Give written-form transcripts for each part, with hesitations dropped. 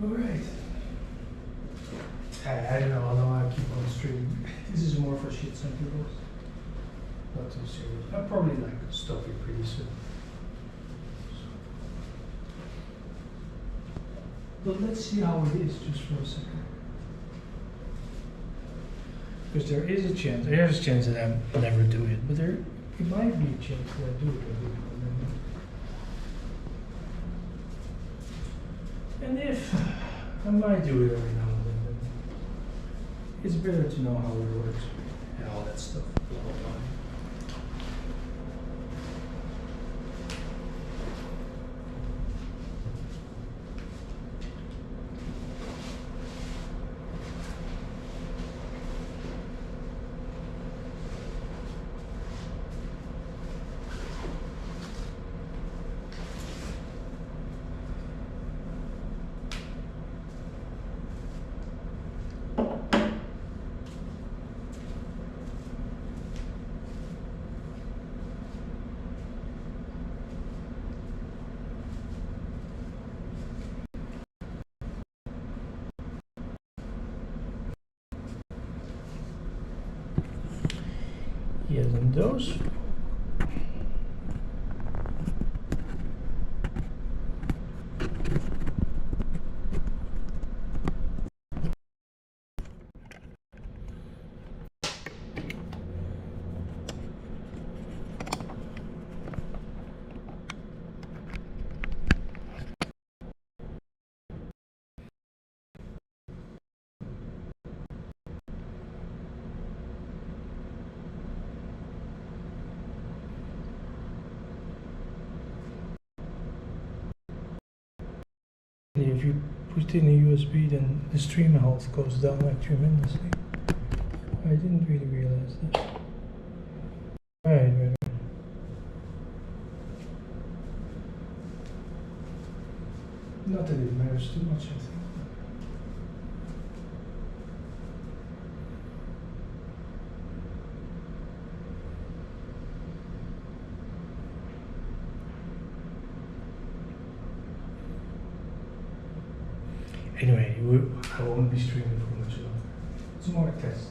Alright. I don't know how long I keep on streaming. This is more for shits and giggles. Not too serious. I'll probably like stop it pretty soon. But let's see how it is just for a second. Because there's a chance that I never do it, but it might be a chance that I do it. And if I might do it every now and then, it's better to know how it works and all that stuff. Blah, blah, blah. Yes, and those. If you put in a USB, then the stream health goes down like tremendously. I didn't really realize that. Right. Not that it matters too much, I think. Anyway, I won't be streaming for much longer. It's more a test.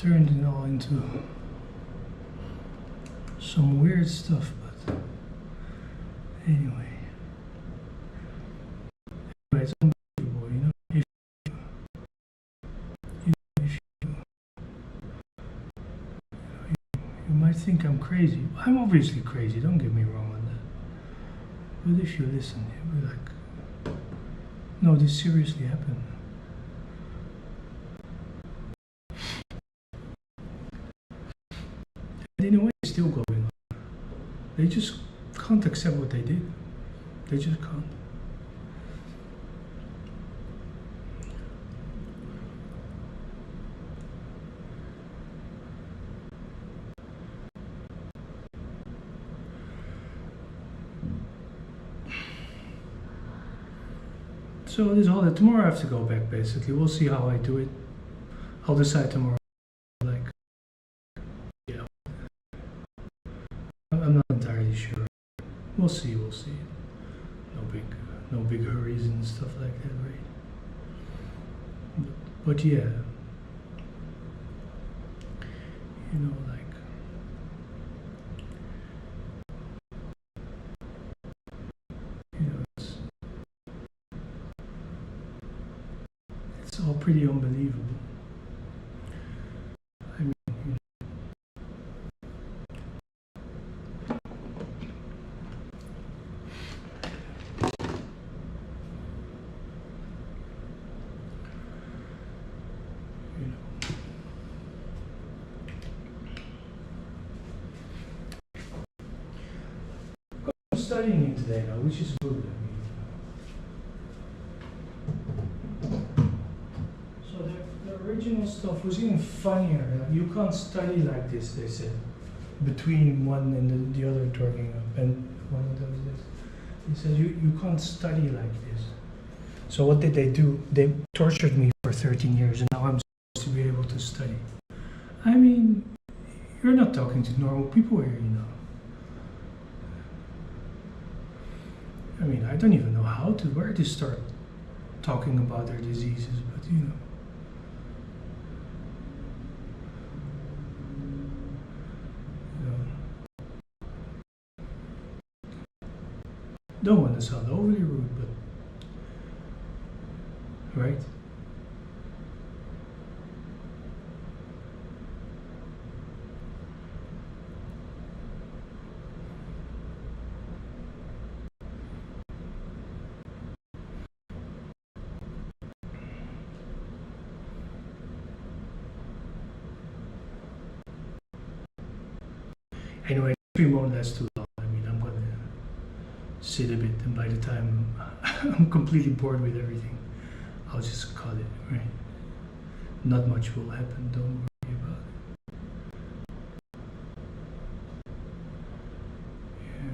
turned it all into some weird stuff, but anyway. It's unbelievable, you know. You might think I'm crazy. I'm obviously crazy, don't get me wrong on that. But if you listen, you'll be like, no, this seriously happened. And in a way, it's still going on. They just can't accept what they did. They just can't. So this whole tomorrow I have to go back basically. We'll see how I do it. I'll decide tomorrow. Like, yeah, I'm not entirely sure. We'll see. No big hurries and stuff like that, right? But yeah, you know, like, you know, it's all pretty unbelievable. I mean, I'm studying it today now, which is good. The original stuff was even funnier. You can't study like this, they said, between one and the other talking up, and one of those days. They said you can't study like this. So what did they do? They tortured me for 13 years, and now I'm supposed to be able to study. I mean, you're not talking to normal people here, you know. I mean, I don't even know where to start talking about their diseases, but you know. Don't want to sound overly rude, but right? Anyway, 3 more, that's too long. I mean, I'm gonna sit a bit, and by the time I'm completely bored with everything, I'll just cut it, right? Not much will happen, don't worry about it. Yeah.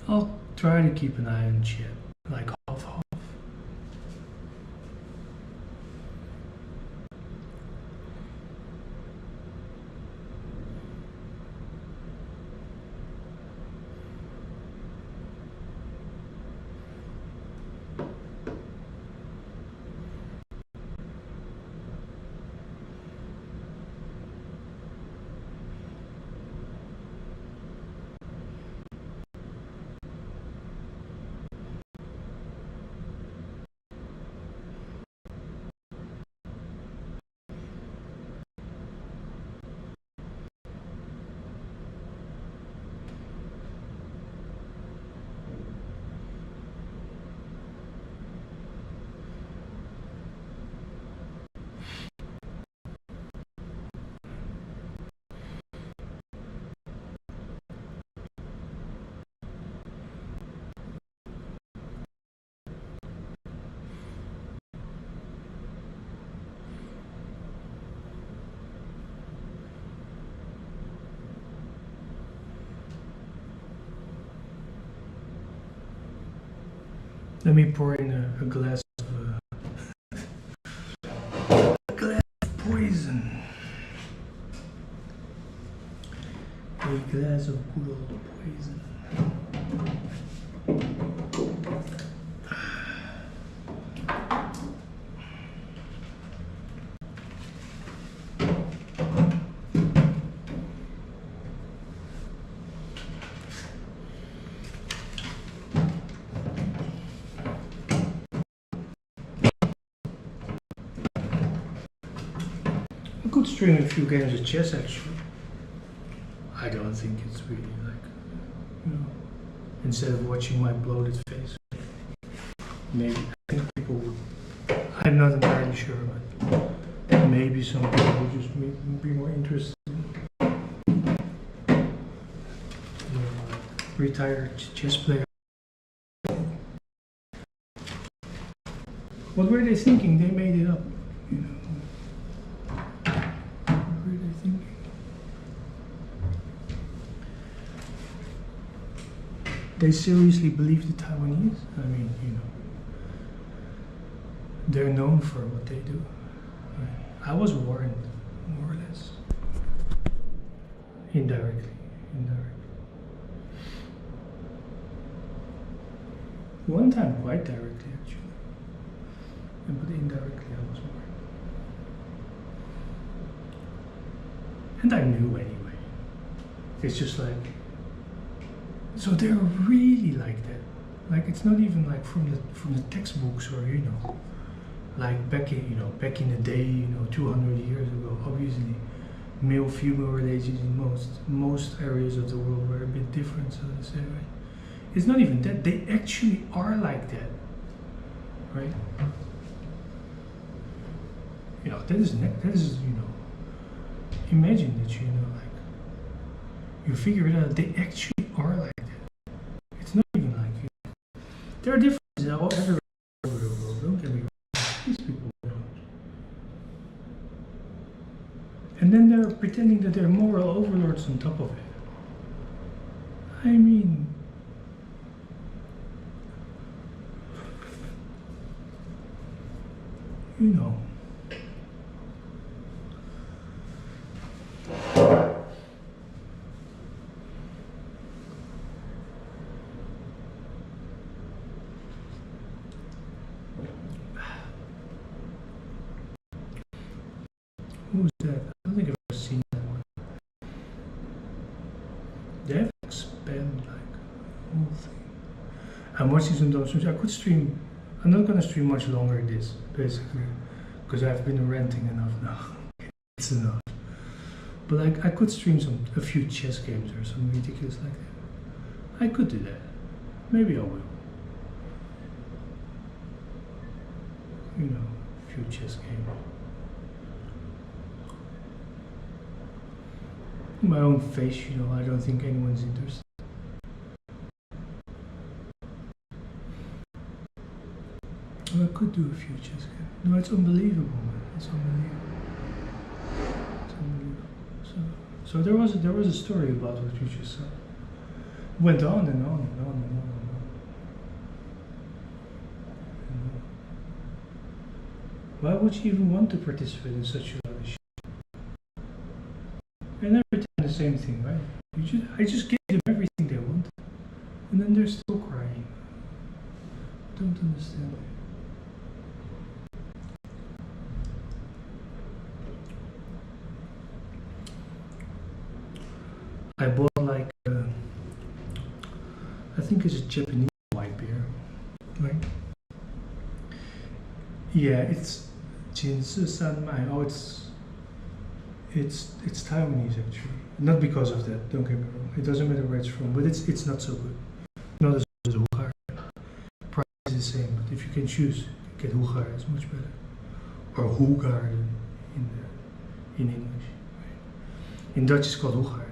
I'll try to keep an eye on shit, like half. Let me pour in a glass of poison. A glass of good old poison. I could stream a few games of chess actually. I don't think it's really like, you know, instead of watching my bloated face. Maybe, I think people would, I'm not entirely sure, but maybe some people would just be more interested in, you know, like retired chess player. What were they thinking? They made it up, you know. What were they thinking? They seriously believe the Taiwanese? I mean, you know, they're known for what they do. Right? I was warned, more or less. Indirectly. One time quite directly, actually. But indirectly I was warned. And I knew anyway. It's just like, so they're really like that. Like it's not even like from the textbooks or, you know, like back in the day, you know, 200 years ago. Obviously, male-female relations in most areas of the world were a bit different, so to say, right? It's not even that. They actually are like that, right? You know, that is you know. Imagine that, you know, like you figure it out. They actually are like that. It's not even like, you know, there are differences all everywhere over the world. Don't get me wrong. These people don't. And then they're pretending that they're moral overlords on top of it. I mean, you know. Who's that? I don't think I've ever seen that one. They have expanded like the whole thing. I'm watching some of those streams. I could stream. I'm not gonna stream much longer this, basically, because I've been ranting enough now. It's enough. But like I could stream a few chess games or something ridiculous like that. I could do that. Maybe I will. You know, a few chess games. My own face, you know, I don't think anyone's interested. Well, I could do a few chess games. No, it's unbelievable, man. It's unbelievable. It's unbelievable. So there was a story about what you just said. It went on and on and on and on and on. Why would you even want to participate in such a lot of shit? And every time the same thing, right? I just gave them everything they wanted, and then they're still crying. Don't understand it. I bought like I think it's a Japanese white beer, right? Yeah, it's Jinsu Sanmai. Oh, it's Taiwanese actually. Not because of that. Don't get me wrong. It doesn't matter where it's from, but it's not so good. Not as good as Huchar. Price is the same, but if you can choose, get Huchar. It's much better. Or Hugarden in English. Right? In Dutch, it's called Huchar.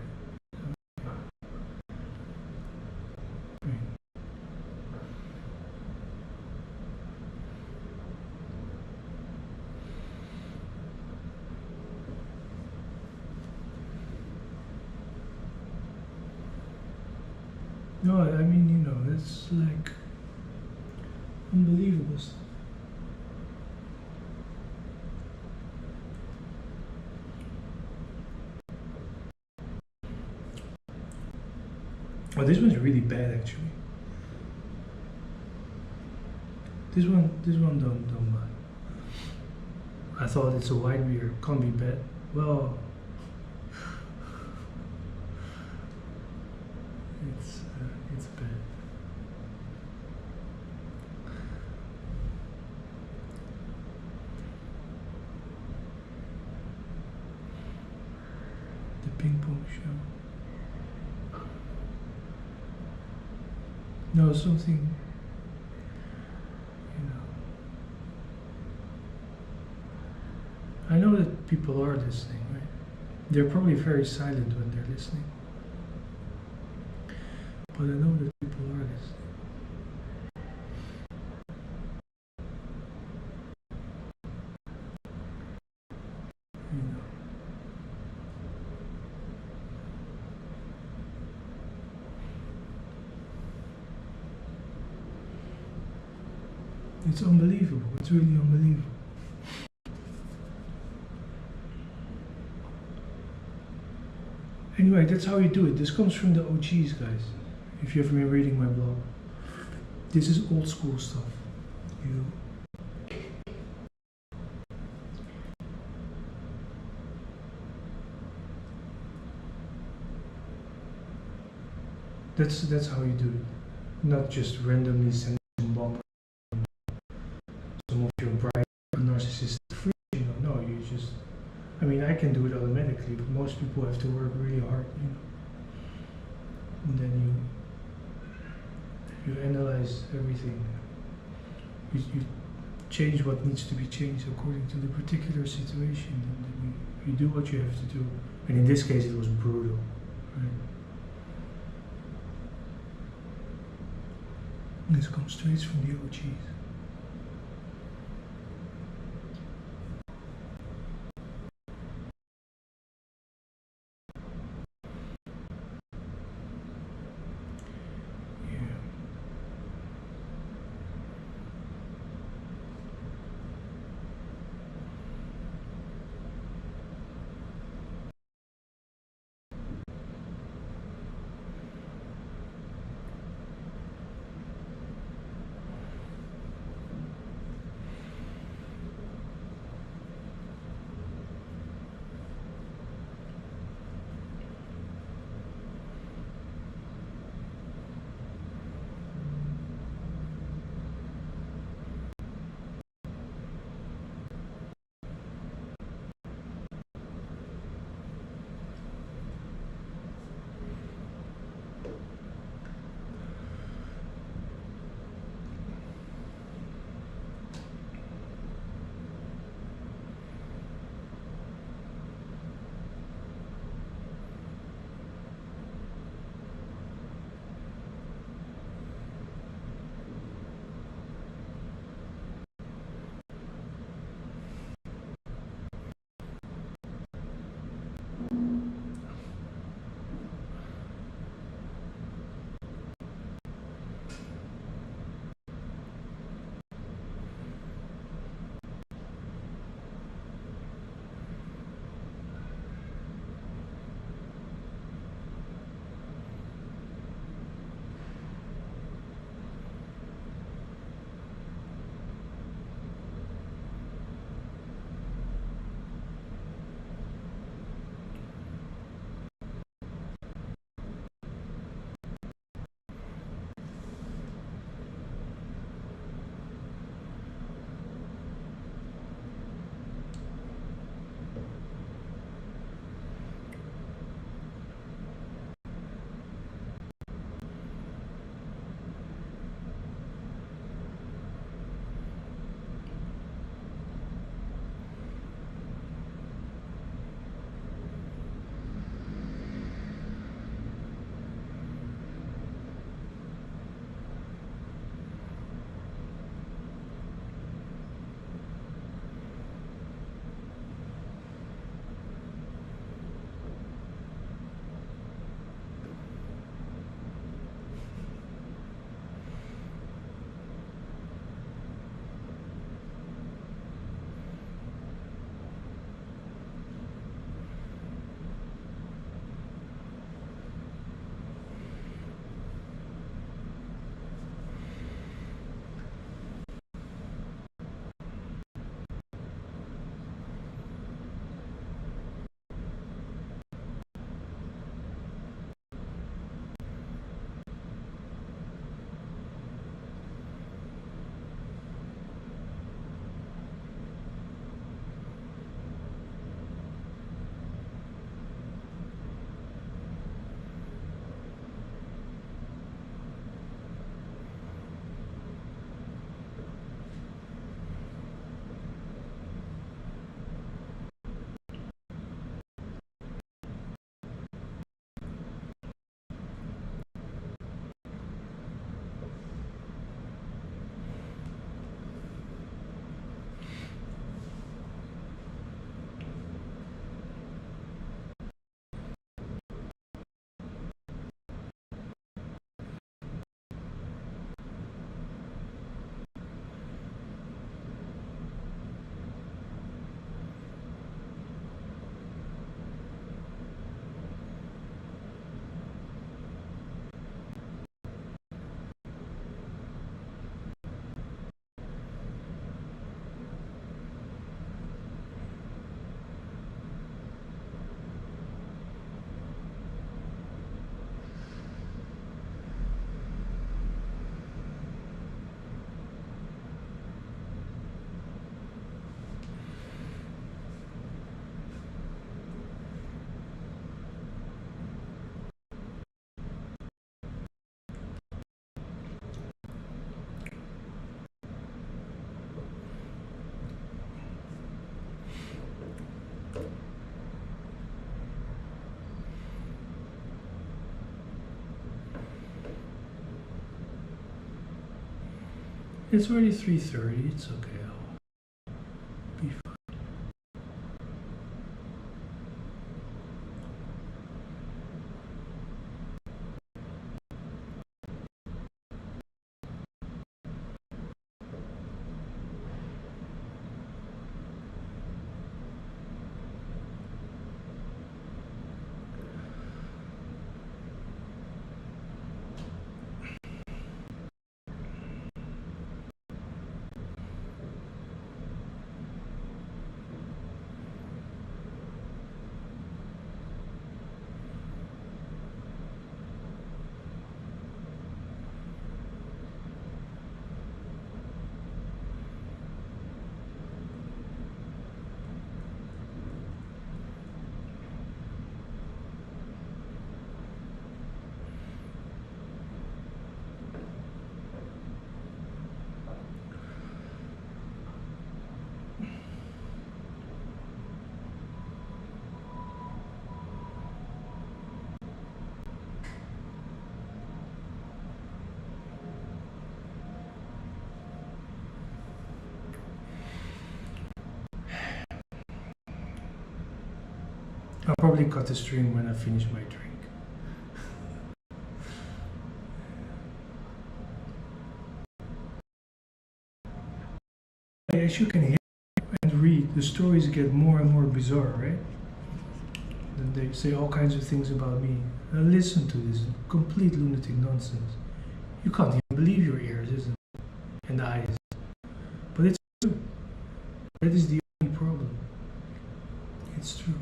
No, I mean, you know, it's like unbelievable stuff. Oh, this one's really bad actually. This one don't buy. I thought it's a wide rear, can't be bad. Well, it's bad. The ping pong show. No, something. I know that people are listening, right? They're probably very silent when they're listening. But I know that people are listening. You know. It's unbelievable. It's really unbelievable. Anyway, that's how you do it. This comes from the OGs, guys. If you have been reading my blog, this is old school stuff. You. That's how you do it. Not just randomly send some bomb. Some of your bright narcissistic freaks. You know, no, you just. I mean, I can do it automatically, but most people have to work really hard, you know. And then you analyze everything. You change what needs to be changed according to the particular situation, and then you do what you have to do. And in this case, it was brutal. Right? This comes straight from the OGs. It's already 3:30. It's okay. I'll be fine. I'll probably cut the stream when I finish my drink. As you can hear and read, the stories get more and more bizarre, right? And they say all kinds of things about me. And listen to this complete lunatic nonsense. You can't even believe your ears, isn't it? And eyes. But it's true. That is the only problem. It's true.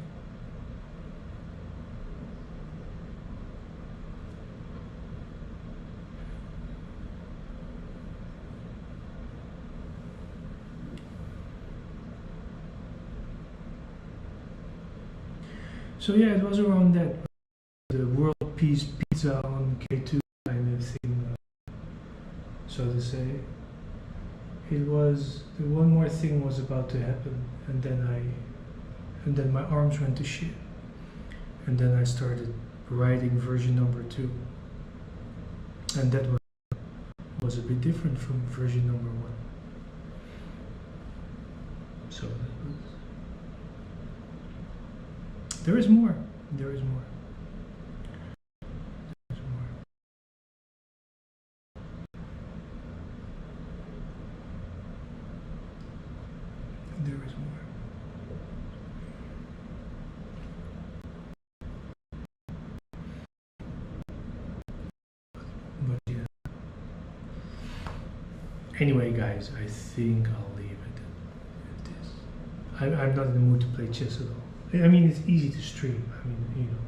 So yeah, it was around that, the world peace pizza on K2 kind of thing, so to say. It was, the one more thing was about to happen, and then my arms went to shit, and then I started writing version number 2, and that was a bit different from version number 1. So that was. There is more. There is more. There is more. There is more. But yeah. Anyway, guys, I think I'll leave it at this. I'm not in the mood to play chess at all. I mean, it's easy to stream. I mean, you know,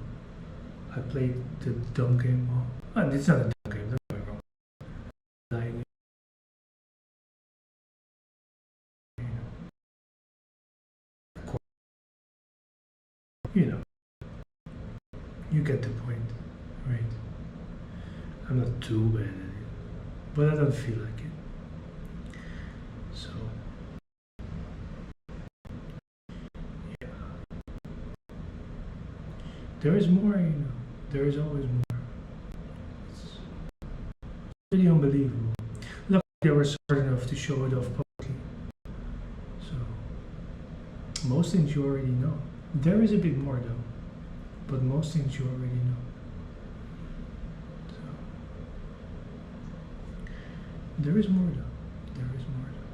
I played the dumb game. Well, it's not a dumb game, don't get me wrong. Lying, you know, you get the point, right? I'm not too bad at it, but I don't feel like it. So. There is more, you know. There is always more. It's really unbelievable. Luckily, they were smart enough to show it off publicly. So, most things you already know. There is a bit more, though. But most things you already know. So, there is more, though. There is more, though.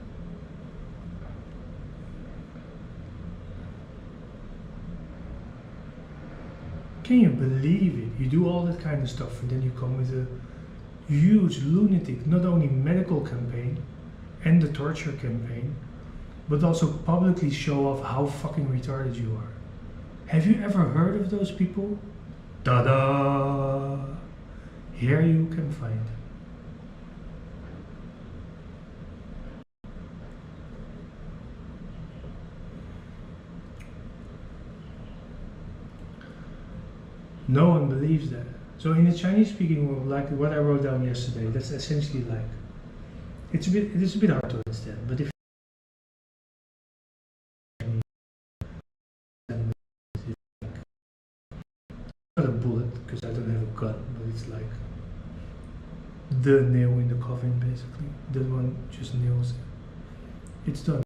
Can you believe it? You do all that kind of stuff and then you come with a huge lunatic, not only medical campaign and the torture campaign, but also publicly show off how fucking retarded you are. Have you ever heard of those people? Ta-da! Here you can find them. No one believes that. So in the Chinese speaking world, like what I wrote down yesterday, that's essentially like, it is a bit hard to understand, but if not a bullet, because I don't have a gun, but it's like the nail in the coffin, basically. That one just nails it. It's done.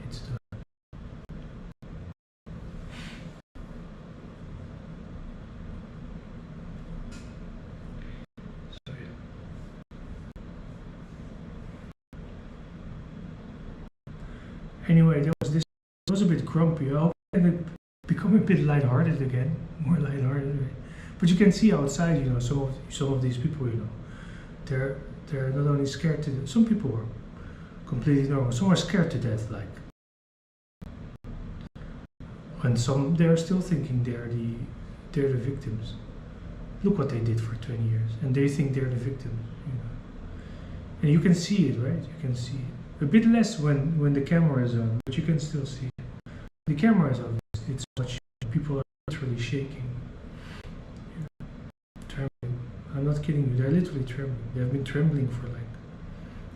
It's done. So yeah. Anyway, there was this. I was a bit grumpy. I hope it become a bit lighthearted again, more lighthearted again. But you can see outside, you know, some of these people, you know, they're not only scared to death. Some people are completely normal. Some are scared to death, like, and some they're still thinking they're the victims. Look what they did for 20 years, and they think they're the victims, you know. And you can see it, right? You can see it a bit less when the camera is on, but you can still see it. The camera is on. It's much. People are literally shaking. Trembling. I'm not kidding you, they're literally trembling. They have been trembling for like,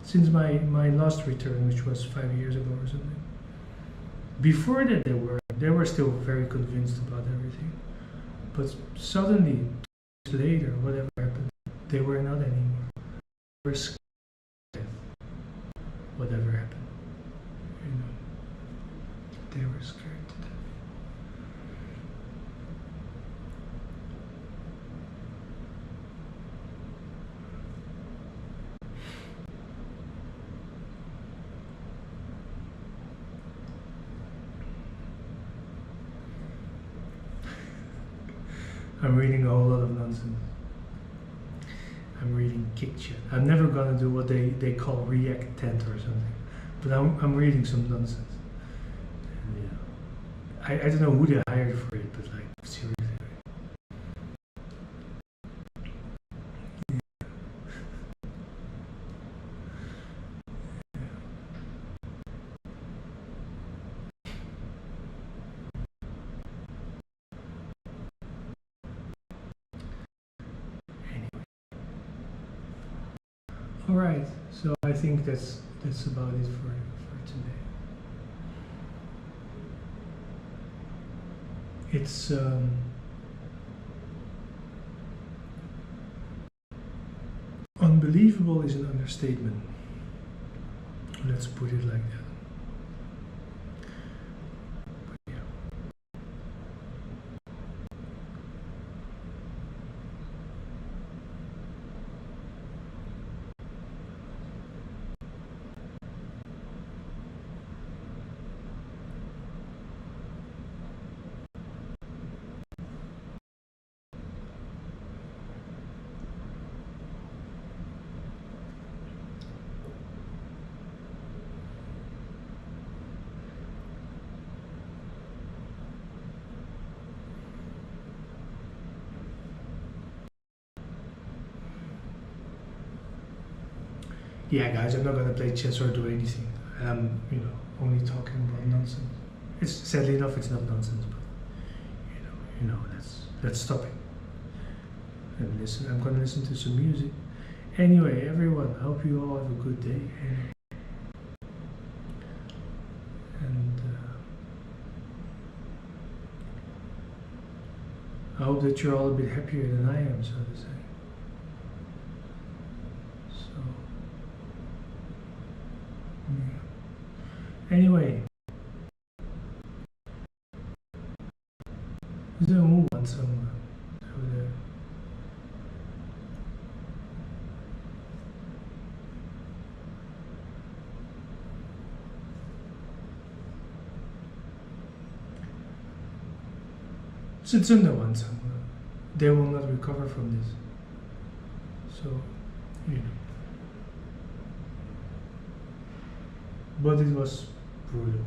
since my last return, which was 5 years ago or something. Before that they were still very convinced about everything. But suddenly, 2 years later, whatever happened, they were not anymore. They were scared of death. Whatever happened. You know. They were scared to death. I'm reading a whole lot of nonsense. I'm reading kick shit. I'm never gonna do what they call react tent or something, but I'm reading some nonsense. And yeah, I don't know who they hired for it, but like seriously. All right, so I think that's about it for today. It's unbelievable is an understatement. Let's put it like that. But yeah. Yeah, guys, I'm not gonna play chess or do anything. I'm, you know, only talking about nonsense. It's sadly enough, it's not nonsense, but you know, let's stop it and listen. I'm gonna listen to some music. Anyway, everyone, I hope you all have a good day. And I hope that you're all a bit happier than I am, so to say. Anyway, 任务完成了，对不对？是真的完成了。They will not recover from this. So, you know. But it was brutal.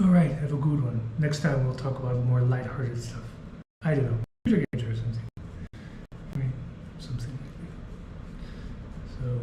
Alright, have a good one. Next time we'll talk about more lighthearted stuff. I don't know, computer games or something. I mean, something like that. So,